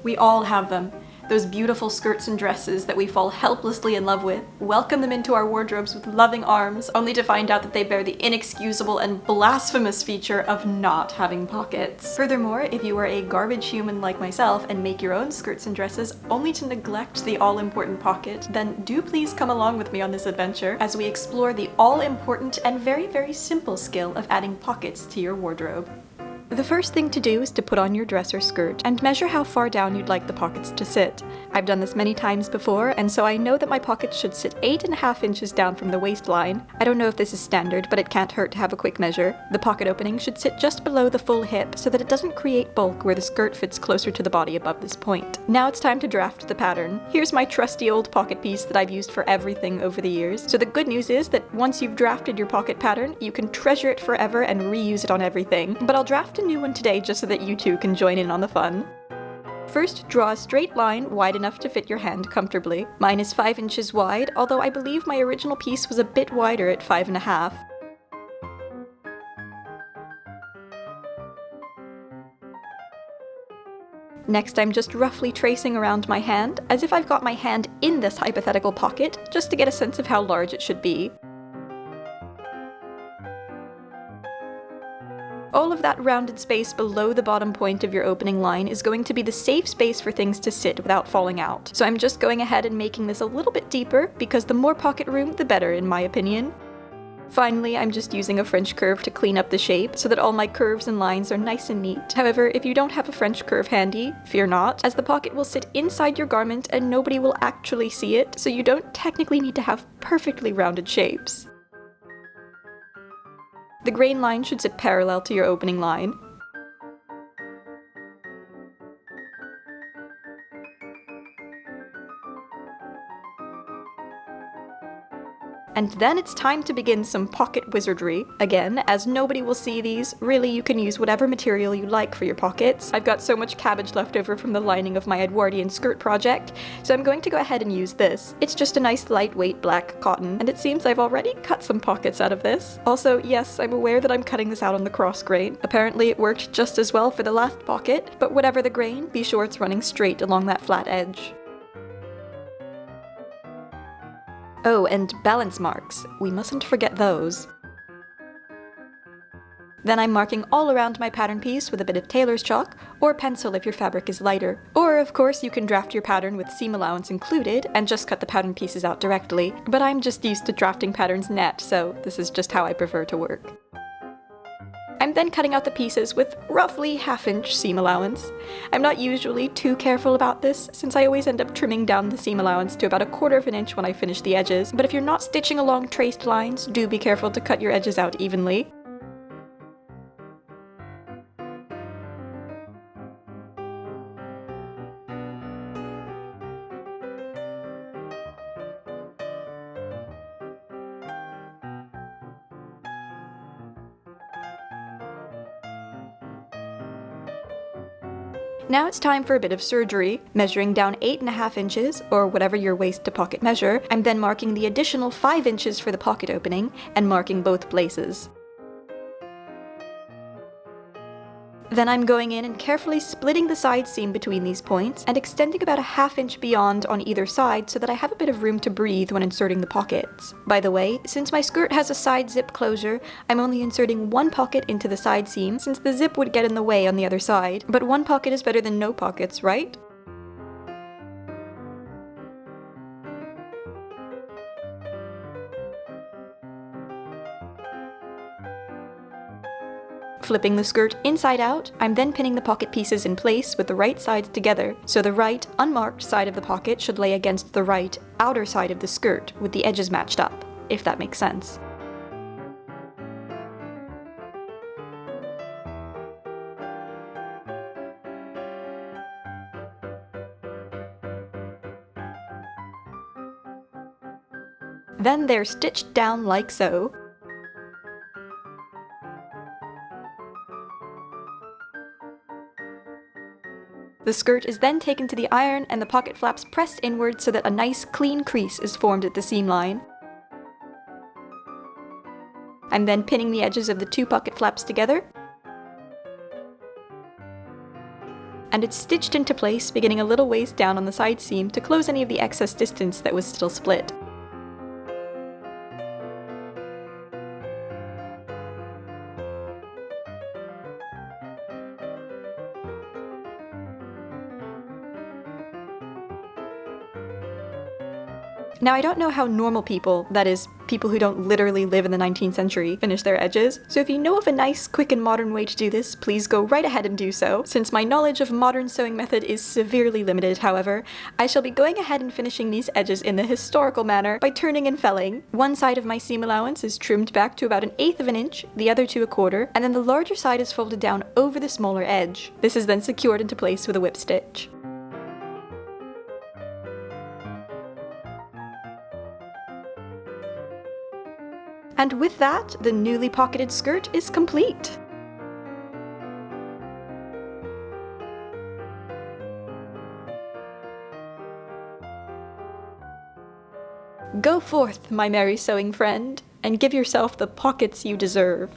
We all have them. Those beautiful skirts and dresses that we fall helplessly in love with, welcome them into our wardrobes with loving arms, only to find out that they bear the inexcusable and blasphemous feature of not having pockets. Furthermore, if you are a garbage human like myself and make your own skirts and dresses only to neglect the all-important pocket, then do please come along with me on this adventure as we explore the all-important and very, very simple skill of adding pockets to your wardrobe. The first thing to do is to put on your dress or skirt and measure how far down you'd like the pockets to sit. I've done this many times before, and so I know that my pockets should sit 8.5 inches down from the waistline. I don't know if this is standard, but it can't hurt to have a quick measure. The pocket opening should sit just below the full hip so that it doesn't create bulk where the skirt fits closer to the body above this point. Now it's time to draft the pattern. Here's my trusty old pocket piece that I've used for everything over the years. So the good news is that once you've drafted your pocket pattern, you can treasure it forever and reuse it on everything. But I'll draft a new one today just so that you too can join in on the fun. First, draw a straight line wide enough to fit your hand comfortably. Mine is 5 inches wide, although I believe my original piece was a bit wider at 5.5. Next, I'm just roughly tracing around my hand, as if I've got my hand in this hypothetical pocket, just to get a sense of how large it should be. All of that rounded space below the bottom point of your opening line is going to be the safe space for things to sit without falling out. So I'm just going ahead and making this a little bit deeper, because the more pocket room, the better in my opinion. Finally, I'm just using a French curve to clean up the shape so that all my curves and lines are nice and neat. However, if you don't have a French curve handy, fear not, as the pocket will sit inside your garment and nobody will actually see it, so you don't technically need to have perfectly rounded shapes. The grain line should sit parallel to your opening line. And then it's time to begin some pocket wizardry. Again, as nobody will see these, really you can use whatever material you like for your pockets. I've got so much cabbage left over from the lining of my Edwardian skirt project, so I'm going to go ahead and use this. It's just a nice lightweight black cotton, and it seems I've already cut some pockets out of this. Also, yes, I'm aware that I'm cutting this out on the cross grain. Apparently it worked just as well for the left pocket, but whatever the grain, be sure it's running straight along that flat edge. Oh, and balance marks. We mustn't forget those. Then I'm marking all around my pattern piece with a bit of tailor's chalk, or pencil if your fabric is lighter. Or, of course, you can draft your pattern with seam allowance included, and just cut the pattern pieces out directly. But I'm just used to drafting patterns net, so this is just how I prefer to work. I'm then cutting out the pieces with roughly 1/2 inch seam allowance. I'm not usually too careful about this, since I always end up trimming down the seam allowance to about 1/4 inch when I finish the edges, but if you're not stitching along traced lines, do be careful to cut your edges out evenly. Now it's time for a bit of surgery. Measuring down 8.5 inches, or whatever your waist to pocket measure, I'm then marking the additional 5 inches for the pocket opening, and marking both places. Then I'm going in and carefully splitting the side seam between these points, and extending about 1/2 inch beyond on either side so that I have a bit of room to breathe when inserting the pockets. By the way, since my skirt has a side zip closure, I'm only inserting one pocket into the side seam, since the zip would get in the way on the other side. But one pocket is better than no pockets, right? Flipping the skirt inside out, I'm then pinning the pocket pieces in place with the right sides together, so the right, unmarked side of the pocket should lay against the right, outer side of the skirt, with the edges matched up, if that makes sense. Then they're stitched down like so. The skirt is then taken to the iron and the pocket flaps pressed inward so that a nice clean crease is formed at the seam line. I'm then pinning the edges of the two pocket flaps together. and it's stitched into place, beginning a little ways down on the side seam to close any of the excess distance that was still split. Now, I don't know how normal people, that is, people who don't literally live in the 19th century, finish their edges, so if you know of a nice, quick and modern way to do this, please go right ahead and do so. Since my knowledge of modern sewing method is severely limited, however, I shall be going ahead and finishing these edges in the historical manner by turning and felling. One side of my seam allowance is trimmed back to about 1/8 of an inch, the other to 1/4, and then the larger side is folded down over the smaller edge. This is then secured into place with a whip stitch. And with that, the newly pocketed skirt is complete! Go forth, my merry sewing friend, and give yourself the pockets you deserve.